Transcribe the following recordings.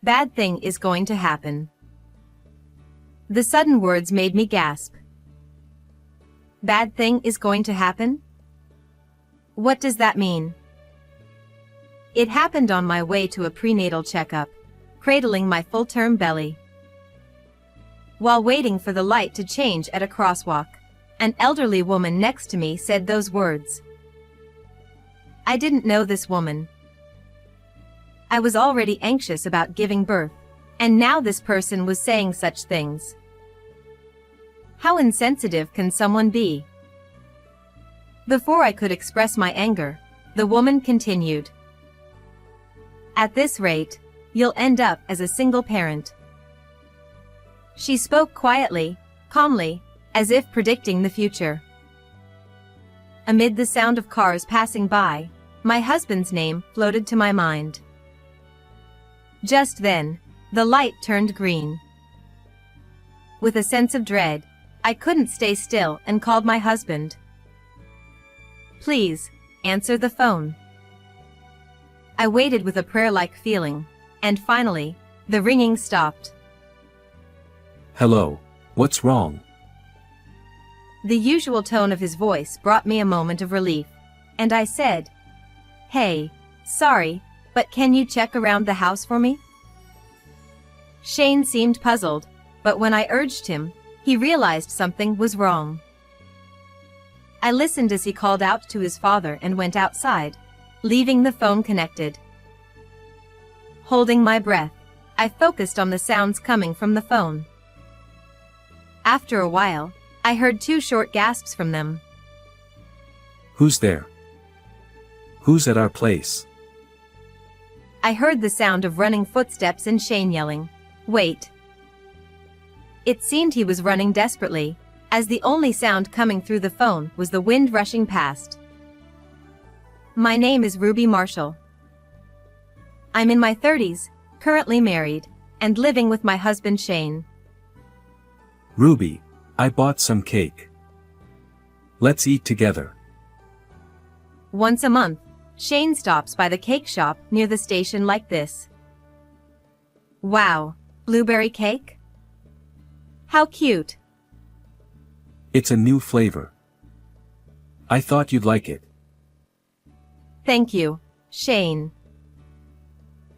Bad thing is going to happen. The sudden words made me gasp. Bad thing is going to happen? What does that mean? It happened on my way to a prenatal checkup, cradling my full-term belly. While waiting for the light to change at a crosswalk, an elderly woman next to me said those words. I didn't know this woman. I was already anxious about giving birth, and now this person was saying such things. How insensitive can someone be? Before I could express my anger, the woman continued. At this rate, you'll end up as a single parent. She spoke quietly, calmly, as if predicting the future. Amid the sound of cars passing by, my husband's name floated to my mind. Just then, the light turned green. With a sense of dread, I couldn't stay still and called my husband. Please, answer the phone. I waited with a prayer-like feeling, and finally, the ringing stopped. Hello, what's wrong? The usual tone of his voice brought me a moment of relief, and I said, Hey, sorry, but can you check around the house for me? Shane seemed puzzled, but when I urged him, he realized something was wrong. I listened as he called out to his father and went outside, leaving the phone connected. Holding my breath, I focused on the sounds coming from the phone. After a while, I heard 2 short gasps from them. Who's there? Who's at our place? I heard the sound of running footsteps and Shane yelling, Wait. It seemed he was running desperately, as the only sound coming through the phone was the wind rushing past. My name is Ruby Marshall. I'm in my 30s, currently married, and living with my husband Shane. Ruby, I bought some cake. Let's eat together. Once a month, Shane stops by the cake shop near the station like this. Wow, blueberry cake? How cute. It's a new flavor. I thought you'd like it. Thank you, Shane.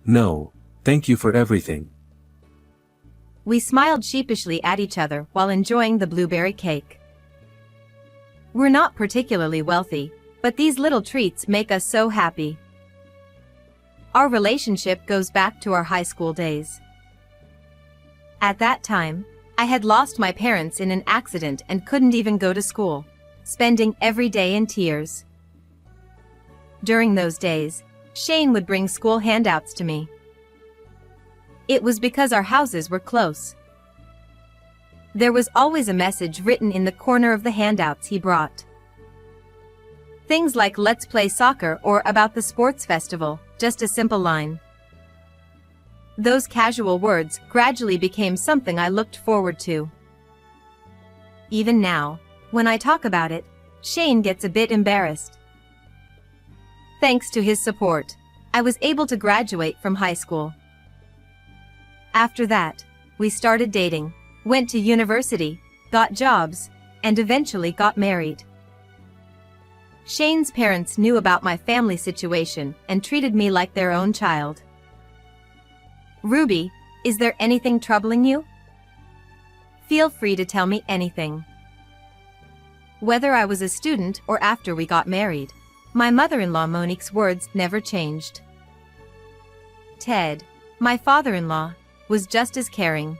No, thank you for everything. We smiled sheepishly at each other while enjoying the blueberry cake. We're not particularly wealthy, but these little treats make us so happy. Our relationship goes back to our high school days. At that time, I had lost my parents in an accident and couldn't even go to school, spending every day in tears. During those days, Shane would bring school handouts to me. It was because our houses were close. There was always a message written in the corner of the handouts he brought. Things like "Let's play soccer" or "About the sports festival," just a simple line. Those casual words gradually became something I looked forward to. Even now, when I talk about it, Shane gets a bit embarrassed. Thanks to his support, I was able to graduate from high school. After that, we started dating, went to university, got jobs, and eventually got married. Shane's parents knew about my family situation and treated me like their own child. Ruby, is there anything troubling you? Feel free to tell me anything. Whether I was a student or after we got married, my mother-in-law Monique's words never changed. Ted, my father-in-law, was just as caring.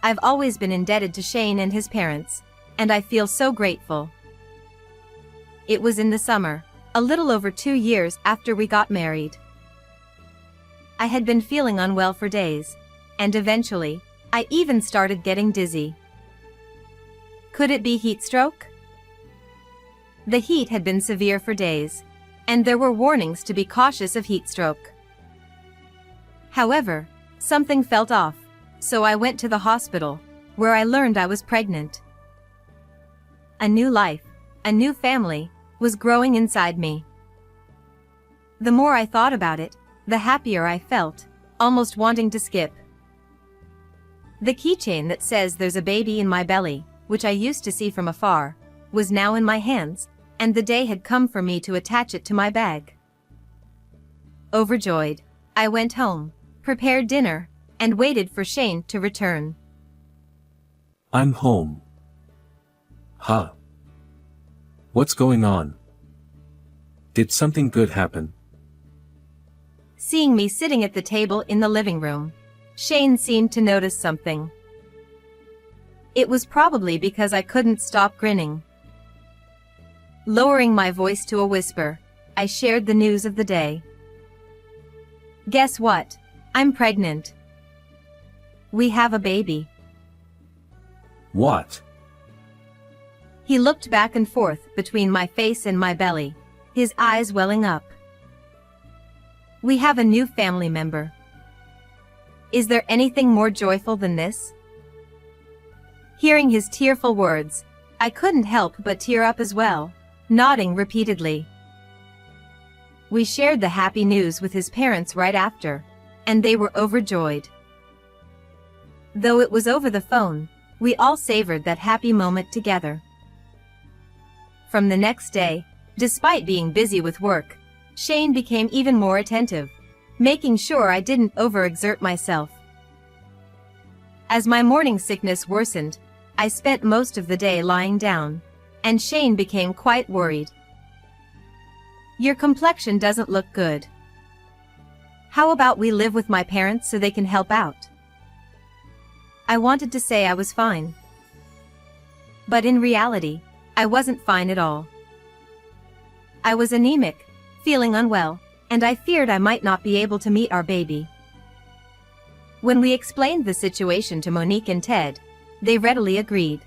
I've always been indebted to Shane and his parents, and I feel so grateful. It was in the summer, a little over 2 years after we got married. I had been feeling unwell for days, and eventually, I even started getting dizzy. Could it be heat stroke? The heat had been severe for days, and there were warnings to be cautious of heat stroke. However, something felt off, so I went to the hospital, where I learned I was pregnant. A new life, a new family, was growing inside me. The more I thought about it, the happier I felt, almost wanting to skip. The keychain that says there's a baby in my belly, which I used to see from afar, was now in my hands, and the day had come for me to attach it to my bag. Overjoyed, I went home, prepared dinner, and waited for Shane to return. I'm home. Huh? What's going on? Did something good happen? Seeing me sitting at the table in the living room, Shane seemed to notice something. It was probably because I couldn't stop grinning. Lowering my voice to a whisper, I shared the news of the day. Guess what? I'm pregnant. We have a baby. What? He looked back and forth between my face and my belly, his eyes welling up. We have a new family member. Is there anything more joyful than this? Hearing his tearful words, I couldn't help but tear up as well, nodding repeatedly. We shared the happy news with his parents right after, and they were overjoyed. Though it was over the phone, we all savored that happy moment together. From the next day, despite being busy with work, Shane became even more attentive, making sure I didn't overexert myself. As my morning sickness worsened, I spent most of the day lying down, and Shane became quite worried. Your complexion doesn't look good. How about we live with my parents so they can help out? I wanted to say I was fine. But in reality, I wasn't fine at all. I was anemic, feeling unwell, and I feared I might not be able to meet our baby. When we explained the situation to Monique and Ted, they readily agreed.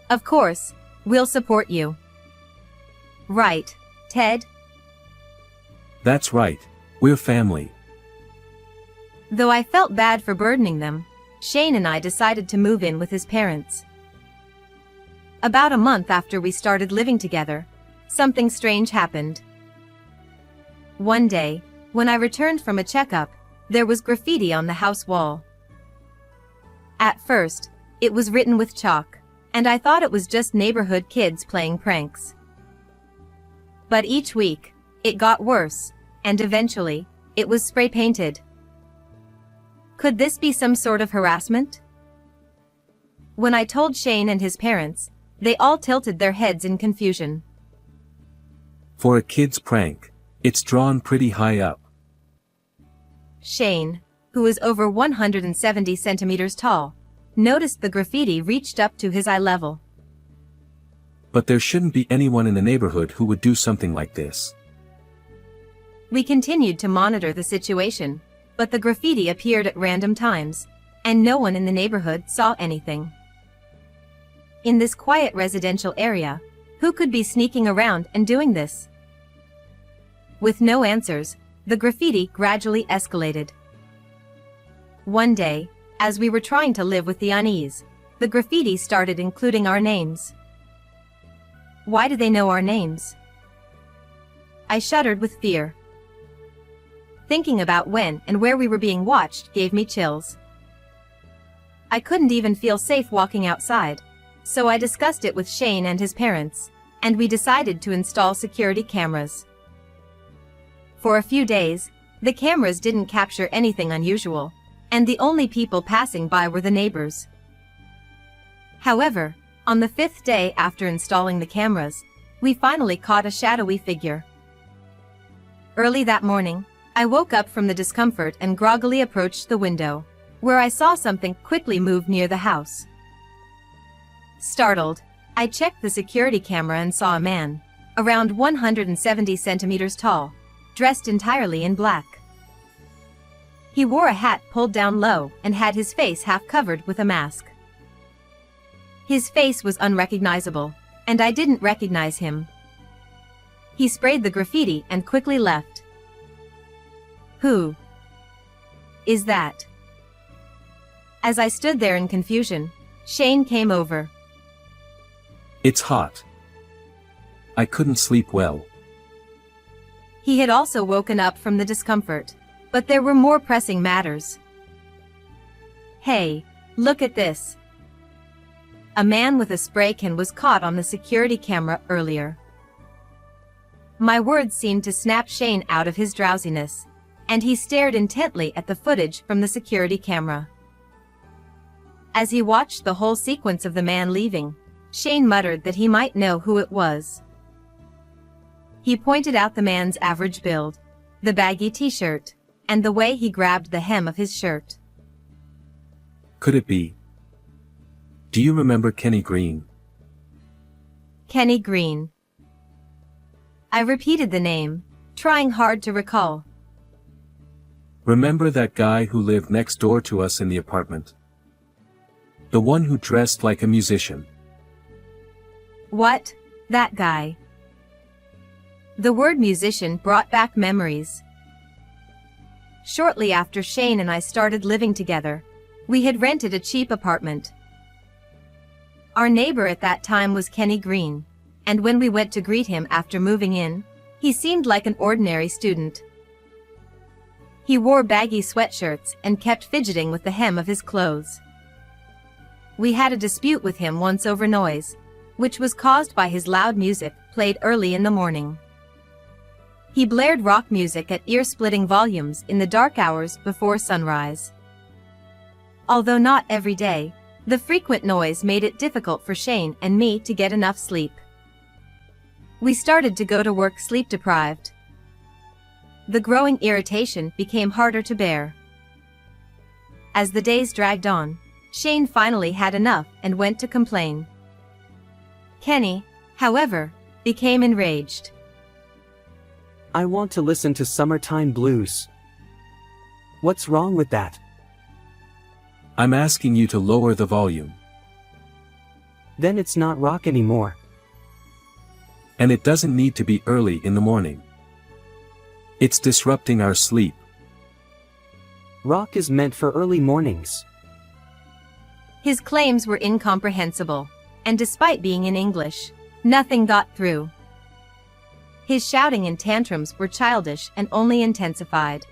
Of course, we'll support you. Right, Ted? That's right, we're family. Though I felt bad for burdening them, Shane and I decided to move in with his parents. About a month after we started living together, something strange happened. One day, when I returned from a checkup, there was graffiti on the house wall. At first, it was written with chalk, and I thought it was just neighborhood kids playing pranks. But each week, it got worse, and eventually, it was spray painted. Could this be some sort of harassment? When I told Shane and his parents, they all tilted their heads in confusion. For a kid's prank, it's drawn pretty high up. Shane, who is over 170 centimeters tall, noticed the graffiti reached up to his eye level. But there shouldn't be anyone in the neighborhood who would do something like this. We continued to monitor the situation, but the graffiti appeared at random times, and no one in the neighborhood saw anything. In this quiet residential area, who could be sneaking around and doing this? With no answers, the graffiti gradually escalated. One day, as we were trying to live with the unease, the graffiti started including our names. Why do they know our names? I shuddered with fear. Thinking about when and where we were being watched gave me chills. I couldn't even feel safe walking outside, so I discussed it with Shane and his parents, and we decided to install security cameras. For a few days, the cameras didn't capture anything unusual, and the only people passing by were the neighbors. However, on the 5th day after installing the cameras, we finally caught a shadowy figure. Early that morning, I woke up from the discomfort and groggily approached the window, where I saw something quickly move near the house. Startled, I checked the security camera and saw a man, around 170 centimeters tall, dressed entirely in black. He wore a hat pulled down low and had his face half covered with a mask. His face was unrecognizable, and I didn't recognize him. He sprayed the graffiti and quickly left. Who is that? As I stood there in confusion, Shane came over. It's hot. I couldn't sleep well. He had also woken up from the discomfort, But there were more pressing matters. Hey, look at this. A man with a spray can was caught on the security camera earlier. My words seemed to snap Shane out of his drowsiness, and he stared intently at the footage from the security camera. As he watched the whole sequence of the man leaving, Shane muttered that he might know who it was. He pointed out the man's average build, the baggy t-shirt, and the way he grabbed the hem of his shirt. Could it be? Do you remember Kenny Green? Kenny Green. I repeated the name, trying hard to recall. Remember that guy who lived next door to us in the apartment? The one who dressed like a musician. What? That guy? The word musician brought back memories. Shortly after Shane and I started living together, we had rented a cheap apartment. Our neighbor at that time was Kenny Green, and when we went to greet him after moving in, he seemed like an ordinary student. He wore baggy sweatshirts and kept fidgeting with the hem of his clothes. We had a dispute with him once over noise, which was caused by his loud music played early in the morning. He blared rock music at ear-splitting volumes in the dark hours before sunrise. Although not every day, the frequent noise made it difficult for Shane and me to get enough sleep. We started to go to work sleep-deprived. The growing irritation became harder to bear. As the days dragged on, Shane finally had enough and went to complain. Kenny, however, became enraged. I want to listen to Summertime Blues. What's wrong with that? I'm asking you to lower the volume. Then it's not rock anymore. And it doesn't need to be early in the morning. It's disrupting our sleep. Rock is meant for early mornings. His claims were incomprehensible, and despite being in English, nothing got through. His shouting and tantrums were childish and only intensified.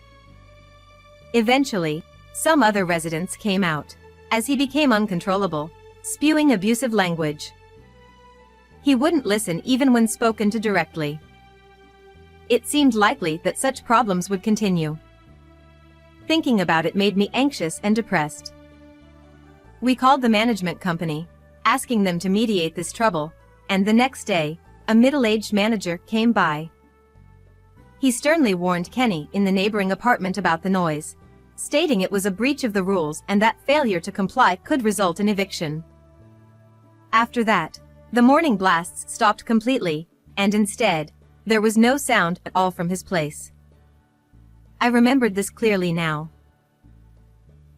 Eventually, some other residents came out, as he became uncontrollable, spewing abusive language. He wouldn't listen even when spoken to directly. It seemed likely that such problems would continue. Thinking about it made me anxious and depressed. We called the management company, asking them to mediate this trouble, and the next day, a middle-aged manager came by. He sternly warned Kenny in the neighboring apartment about the noise, stating it was a breach of the rules and that failure to comply could result in eviction. After that, the morning blasts stopped completely, and instead, there was no sound at all from his place. I remembered this clearly now.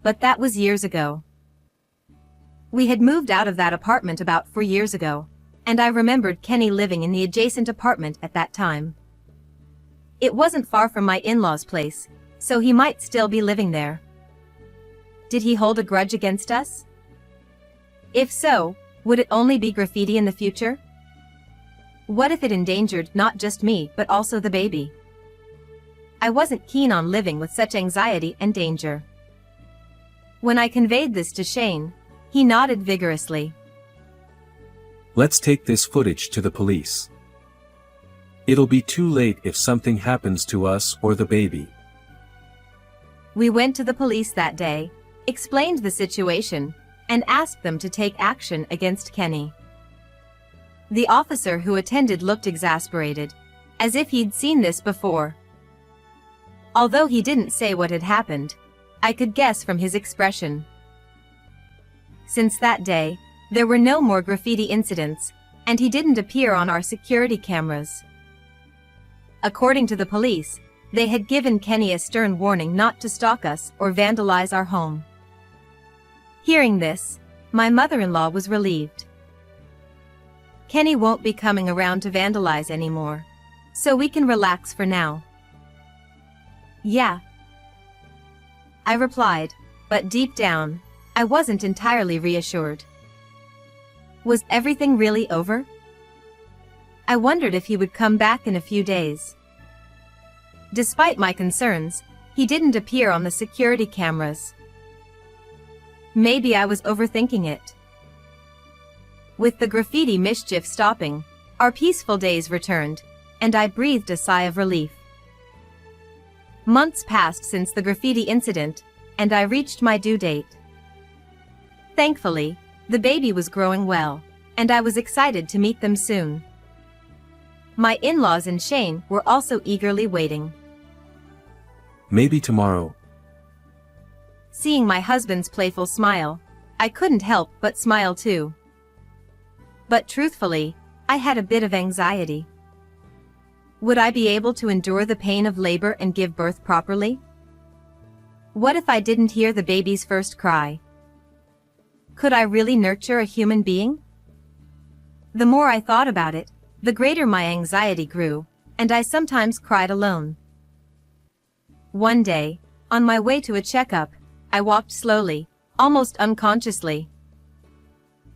But that was years ago. We had moved out of that apartment about 4 years ago, and I remembered Kenny living in the adjacent apartment at that time. It wasn't far from my in-laws' place, so he might still be living there. Did he hold a grudge against us? If so, would it only be graffiti in the future? What if it endangered not just me but also the baby? I wasn't keen on living with such anxiety and danger. When I conveyed this to Shane, he nodded vigorously. Let's take this footage to the police. It'll be too late if something happens to us or the baby. We went to the police that day, explained the situation, and asked them to take action against Kenny. The officer who attended looked exasperated, as if he'd seen this before. Although he didn't say what had happened, I could guess from his expression. Since that day, there were no more graffiti incidents, and he didn't appear on our security cameras. According to the police, they had given Kenny a stern warning not to stalk us or vandalize our home. Hearing this, my mother-in-law was relieved. Kenny won't be coming around to vandalize anymore, so we can relax for now. Yeah, I replied, but deep down, I wasn't entirely reassured. Was everything really over? I wondered if he would come back in a few days. Despite my concerns, He didn't appear on the security cameras. Maybe I was overthinking it. With the graffiti mischief stopping, our peaceful days returned, and I breathed a sigh of relief. Months passed since the graffiti incident, and I reached my due date. Thankfully, the baby was growing well, and I was excited to meet them soon. My in-laws and Shane were also eagerly waiting. Maybe tomorrow. Seeing my husband's playful smile, I couldn't help but smile too. But truthfully, I had a bit of anxiety. Would I be able to endure the pain of labor and give birth properly? What if I didn't hear the baby's first cry? Could I really nurture a human being? The more I thought about it, the greater my anxiety grew, and I sometimes cried alone. One day, on my way to a checkup, I walked slowly, almost unconsciously.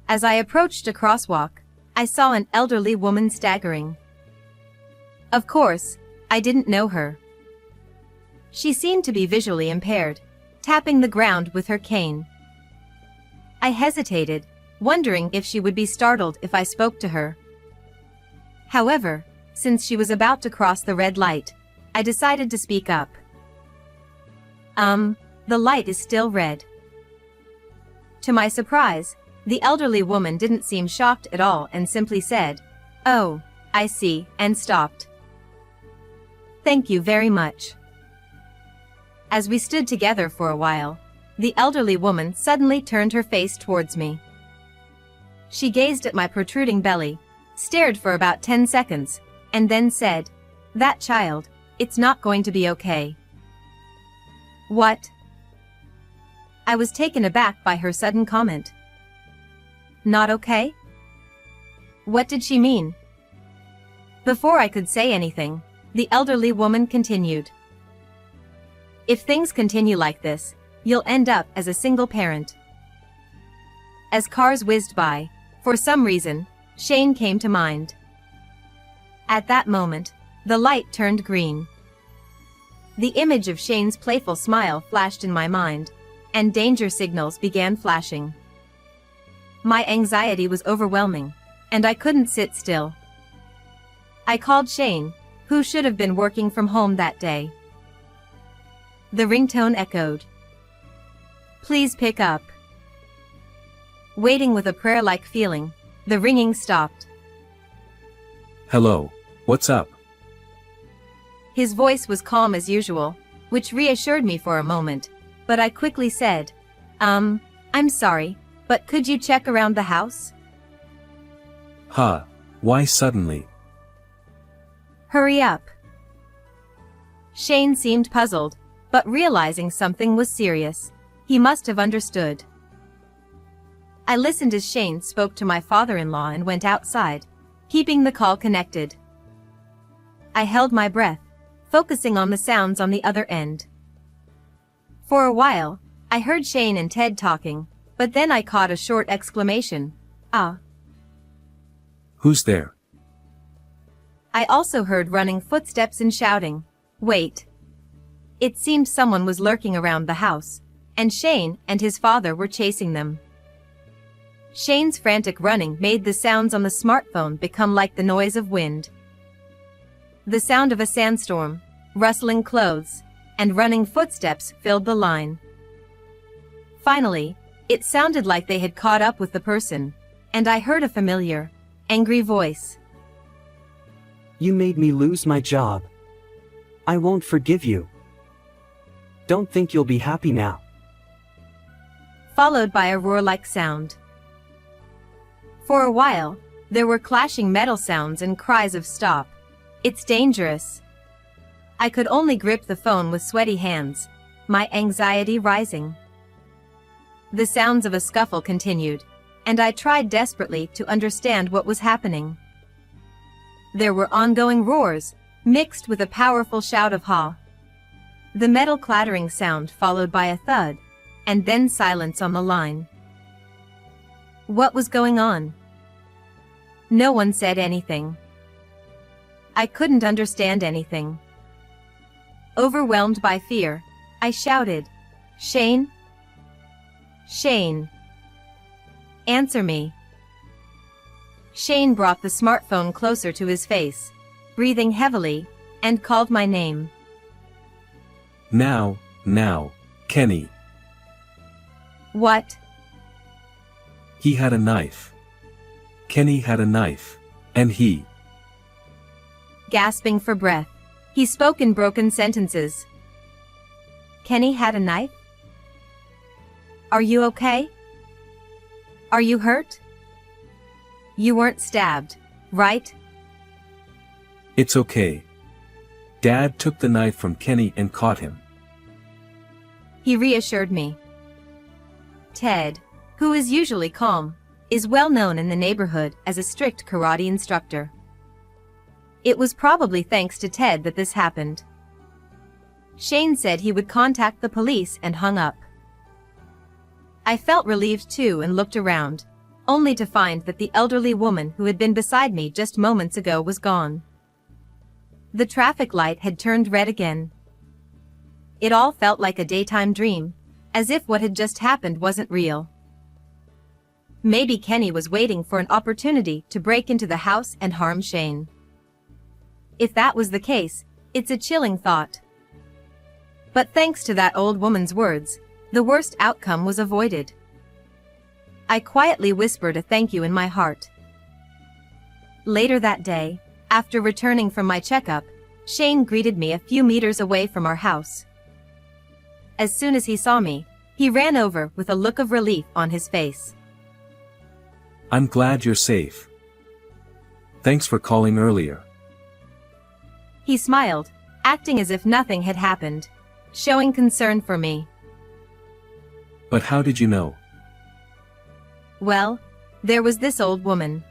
As I approached a crosswalk, I saw an elderly woman staggering. Of course, I didn't know her. She seemed to be visually impaired, tapping the ground with her cane. I hesitated, wondering if she would be startled if I spoke to her. However, since she was about to cross the red light, I decided to speak up. The light is still red. To my surprise, the elderly woman didn't seem shocked at all and simply said, "Oh, I see," and stopped. "Thank you very much." As we stood together for a while, the elderly woman suddenly turned her face towards me. She gazed at my protruding belly, stared for about 10 seconds, and then said, "That child, it's not going to be okay." What? I was taken aback by her sudden comment. Not okay? What did she mean? Before I could say anything, the elderly woman continued. "If things continue like this, you'll end up as a single parent." As cars whizzed by, for some reason, Shane came to mind. At that moment, the light turned green. The image of Shane's playful smile flashed in my mind, and danger signals began flashing. My anxiety was overwhelming, and I couldn't sit still. I called Shane, who should have been working from home that day. The ringtone echoed. "Please pick up." Waiting with a prayer-like feeling, the ringing stopped. Hello, what's up? His voice was calm as usual, which reassured me for a moment, but I quickly said, I'm sorry, but could you check around the house?" Why suddenly? "Hurry up." Shane seemed puzzled, but realizing something was serious, he must have understood. I listened as Shane spoke to my father-in-law and went outside, keeping the call connected. I held my breath, focusing on the sounds on the other end. For a while, I heard Shane and Ted talking, but then I caught a short exclamation. "Ah." Who's there? I also heard running footsteps and shouting. Wait. It seemed someone was lurking around the house, and Shane and his father were chasing them. Shane's frantic running made the sounds on the smartphone become like the noise of wind. The sound of a sandstorm, rustling clothes, and running footsteps filled the line. Finally, it sounded like they had caught up with the person, and I heard a familiar, angry voice. You made me lose my job. I won't forgive you. Don't think you'll be happy now. Followed by a roar-like sound. For a while, there were clashing metal sounds and cries of "Stop. It's dangerous." I could only grip the phone with sweaty hands, my anxiety rising. The sounds of a scuffle continued, and I tried desperately to understand what was happening. There were ongoing roars, mixed with a powerful shout of "Ha!" The metal clattering sound followed by a thud, and then silence on the line. What was going on? No one said anything. I couldn't understand anything. Overwhelmed by fear, I shouted, "Shane? Shane? Answer me." Shane brought the smartphone closer to his face, breathing heavily, and called my name. Now, Kenny. What? He had a knife. Kenny had a knife, and he. Gasping for breath, he spoke in broken sentences. Kenny had a knife? Are you okay? Are you hurt? You weren't stabbed, right? It's okay. Dad took the knife from Kenny and caught him. He reassured me. Ted, who is usually calm, is well known in the neighborhood as a strict karate instructor. It was probably thanks to Ted that this happened. Shane said he would contact the police and hung up. I felt relieved too and looked around, only to find that the elderly woman who had been beside me just moments ago was gone. The traffic light had turned red again. It all felt like a daytime dream, as if what had just happened wasn't real. Maybe Kenny was waiting for an opportunity to break into the house and harm Shane. If that was the case, it's a chilling thought. But thanks to that old woman's words, the worst outcome was avoided. I quietly whispered a thank you in my heart. Later that day, after returning from my checkup, Shane greeted me a few meters away from our house. As soon as he saw me, he ran over with a look of relief on his face. I'm glad you're safe. Thanks for calling earlier. He smiled, acting as if nothing had happened, showing concern for me. But how did you know? Well, there was this old woman.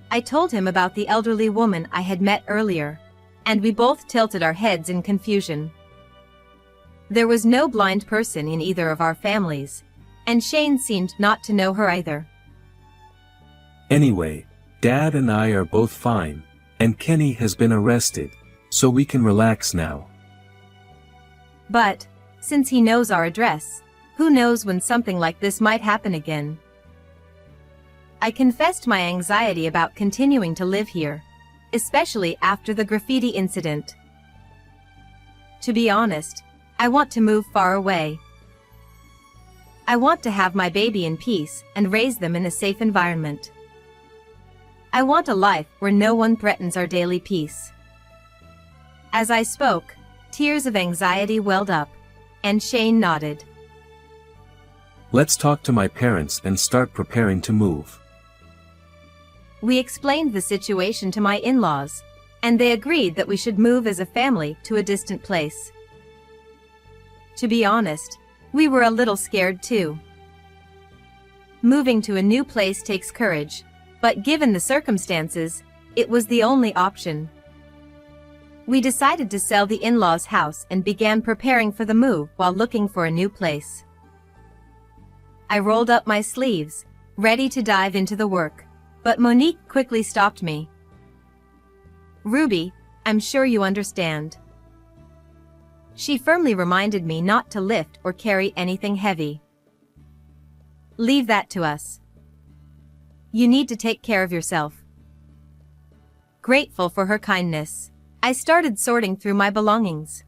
I told him about the elderly woman I had met earlier, and we both tilted our heads in confusion. There was no blind person in either of our families, and Shane seemed not to know her either. Anyway, Dad and I are both fine, and Kenny has been arrested, so we can relax now. But, since he knows our address, who knows when something like this might happen again? I confessed my anxiety about continuing to live here, especially after the graffiti incident. To be honest, I want to move far away. I want to have my baby in peace and raise them in a safe environment. I want a life where no one threatens our daily peace. As I spoke, tears of anxiety welled up, and Shane nodded. Let's talk to my parents and start preparing to move. We explained the situation to my in-laws, and they agreed that we should move as a family to a distant place. To be honest, we were a little scared too. Moving to a new place takes courage, but given the circumstances, it was the only option. We decided to sell the in-laws' house and began preparing for the move while looking for a new place. I rolled up my sleeves, ready to dive into the work, but Monique quickly stopped me. "Ruby, I'm sure you understand." She firmly reminded me not to lift or carry anything heavy. "Leave that to us. You need to take care of yourself." Grateful for her kindness, I started sorting through my belongings.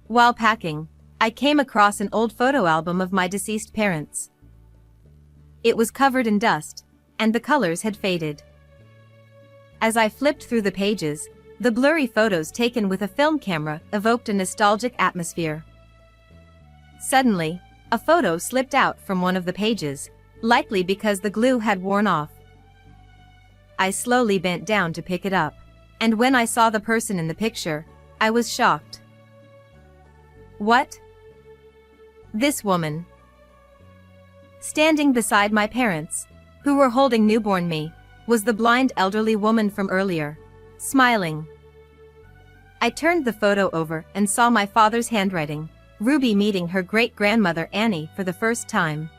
While packing, I came across an old photo album of my deceased parents. It was covered in dust, and the colors had faded. As I flipped through the pages, the blurry photos taken with a film camera evoked a nostalgic atmosphere. Suddenly, a photo slipped out from one of the pages, likely because the glue had worn off. I slowly bent down to pick it up, and when I saw the person in the picture, I was shocked. What? This woman. Standing beside my parents, who were holding newborn me, was the blind elderly woman from earlier, smiling. I turned the photo over and saw my father's handwriting, Ruby meeting her great-grandmother Annie for the first time.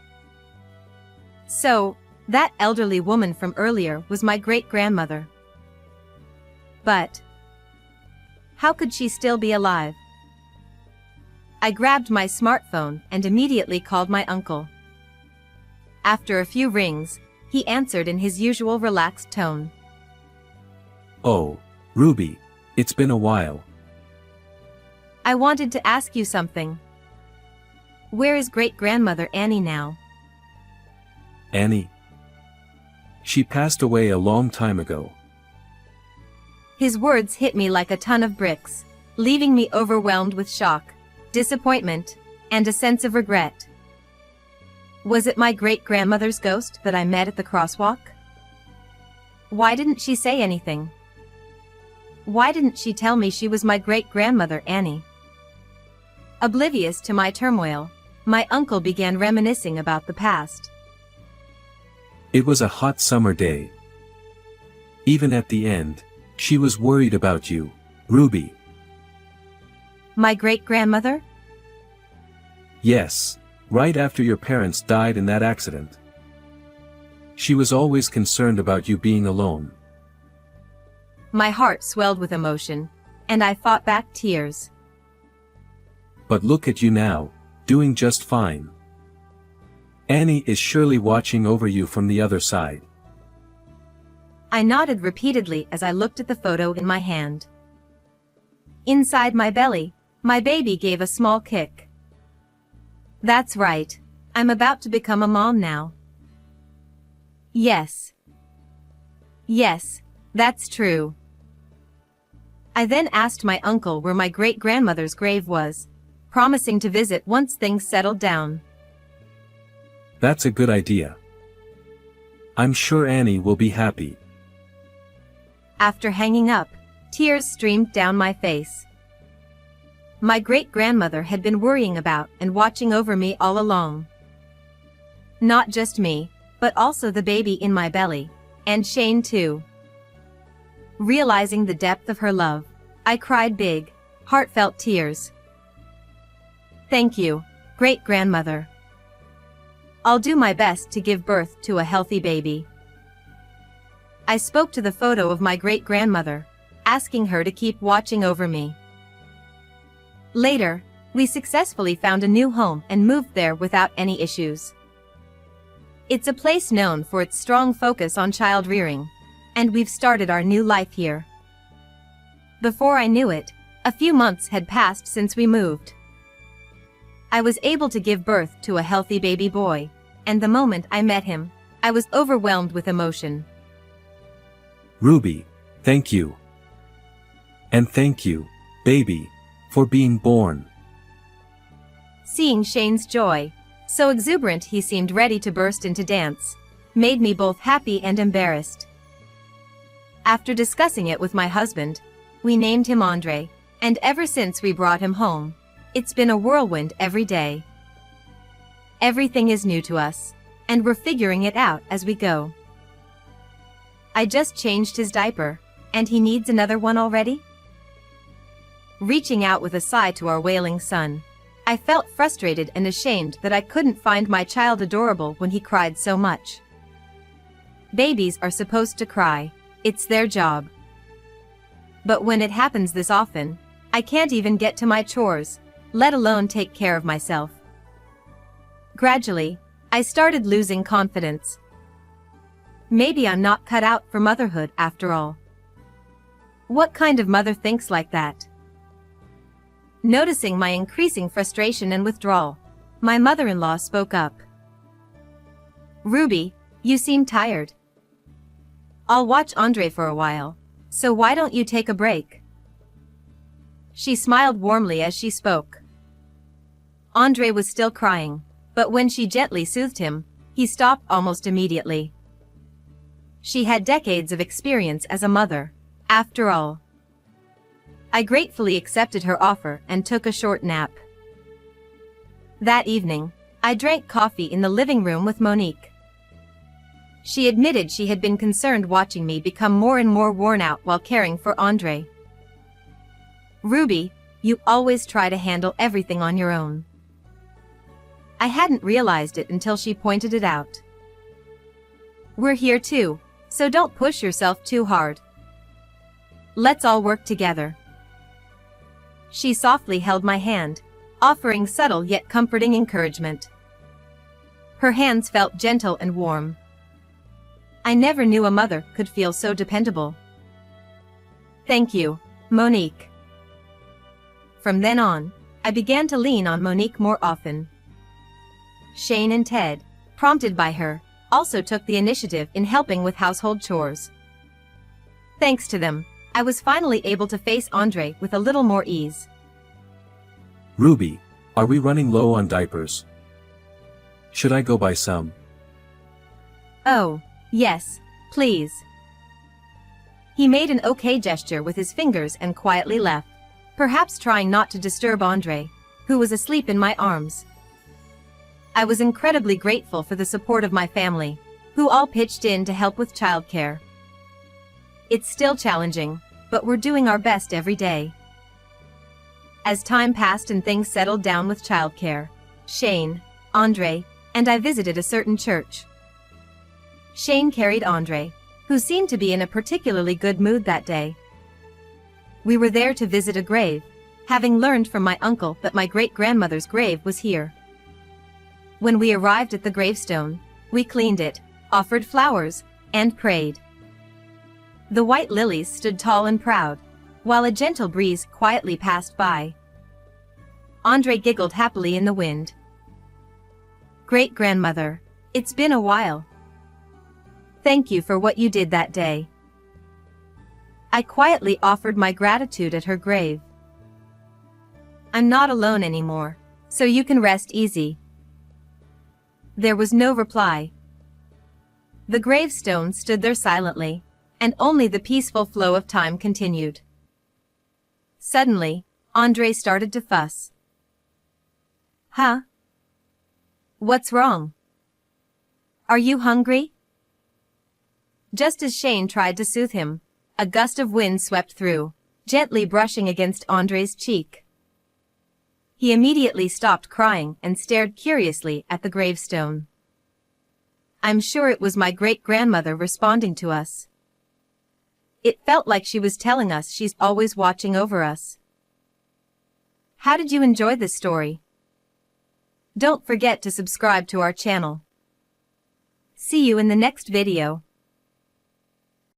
So, that elderly woman from earlier was my great-grandmother. But How could she still be alive? I grabbed my smartphone and immediately called my uncle. After a few rings, he answered in his usual relaxed tone. Oh, Ruby, it's been a while. I wanted to ask you something. Where is great-grandmother Annie now? Annie? She passed away a long time ago. His words hit me like a ton of bricks, leaving me overwhelmed with shock, disappointment, and a sense of regret. Was it my great-grandmother's ghost that I met at the crosswalk? Why didn't she say anything? Why didn't she tell me she was my great-grandmother Annie? Oblivious to my turmoil, my uncle began reminiscing about the past. It was a hot summer day. Even at the end, she was worried about you, Ruby. My great-grandmother? Yes, right after your parents died in that accident. She was always concerned about you being alone. My heart swelled with emotion, and I fought back tears. But look at you now, doing just fine. Annie is surely watching over you from the other side. I nodded repeatedly as I looked at the photo in my hand. Inside my belly, my baby gave a small kick. That's right, I'm about to become a mom now. Yes. Yes, that's true. I then asked my uncle where my great-grandmother's grave was, promising to visit once things settled down. That's a good idea. I'm sure Annie will be happy. After hanging up, tears streamed down my face. My great-grandmother had been worrying about and watching over me all along. Not just me, but also the baby in my belly, and Shane too. Realizing the depth of her love, I cried big, heartfelt tears. Thank you, great-grandmother. I'll do my best to give birth to a healthy baby. I spoke to the photo of my great-grandmother, asking her to keep watching over me. Later, we successfully found a new home and moved there without any issues. It's a place known for its strong focus on child rearing, and we've started our new life here. Before I knew it, a few months had passed since we moved. I was able to give birth to a healthy baby boy, and the moment I met him, I was overwhelmed with emotion. Ruby, thank you. And thank you, baby, for being born. Seeing Shane's joy, so exuberant he seemed ready to burst into dance, made me both happy and embarrassed. After discussing it with my husband, we named him Andre, and ever since we brought him home, it's been a whirlwind every day. Everything is new to us, and we're figuring it out as we go. I just changed his diaper, and he needs another one already? Reaching out with a sigh to our wailing son, I felt frustrated and ashamed that I couldn't find my child adorable when he cried so much. Babies are supposed to cry, it's their job. But when it happens this often, I can't even get to my chores, let alone take care of myself. Gradually, I started losing confidence. Maybe I'm not cut out for motherhood after all. What kind of mother thinks like that? Noticing my increasing frustration and withdrawal, my mother-in-law spoke up. Ruby, you seem tired. I'll watch Andre for a while, so why don't you take a break? She smiled warmly as she spoke. Andre was still crying, but when she gently soothed him, he stopped almost immediately. She had decades of experience as a mother, after all. I gratefully accepted her offer and took a short nap. That evening, I drank coffee in the living room with Monique. She admitted she had been concerned watching me become more and more worn out while caring for Andre. Ruby, you always try to handle everything on your own. I hadn't realized it until she pointed it out. We're here too, so don't push yourself too hard. Let's all work together. She softly held my hand, offering subtle yet comforting encouragement. Her hands felt gentle and warm. I never knew a mother could feel so dependable. Thank you, Monique. From then on, I began to lean on Monique more often. Shane and Ted, prompted by her, also took the initiative in helping with household chores. Thanks to them, I was finally able to face Andre with a little more ease. Ruby, are we running low on diapers? Should I go buy some? Oh, yes, please. He made an okay gesture with his fingers and quietly left, perhaps trying not to disturb Andre, who was asleep in my arms. I was incredibly grateful for the support of my family, who all pitched in to help with childcare. It's still challenging, but we're doing our best every day. As time passed and things settled down with childcare, Shane, Andre, and I visited a certain church. Shane carried Andre, who seemed to be in a particularly good mood that day. We were there to visit a grave, having learned from my uncle that my great-grandmother's grave was here. When we arrived at the gravestone, we cleaned it, offered flowers, and prayed. The white lilies stood tall and proud, while a gentle breeze quietly passed by. Andre giggled happily in the wind. Great-grandmother, it's been a while. Thank you for what you did that day. I quietly offered my gratitude at her grave. I'm not alone anymore, so you can rest easy. There was no reply. The gravestone stood there silently, and only the peaceful flow of time continued. Suddenly, Andre started to fuss. Huh? What's wrong? Are you hungry? Just as Shane tried to soothe him, a gust of wind swept through, gently brushing against Andre's cheek. He immediately stopped crying and stared curiously at the gravestone. I'm sure it was my great-grandmother responding to us. It felt like she was telling us she's always watching over us. How did you enjoy this story? Don't forget to subscribe to our channel. See you in the next video.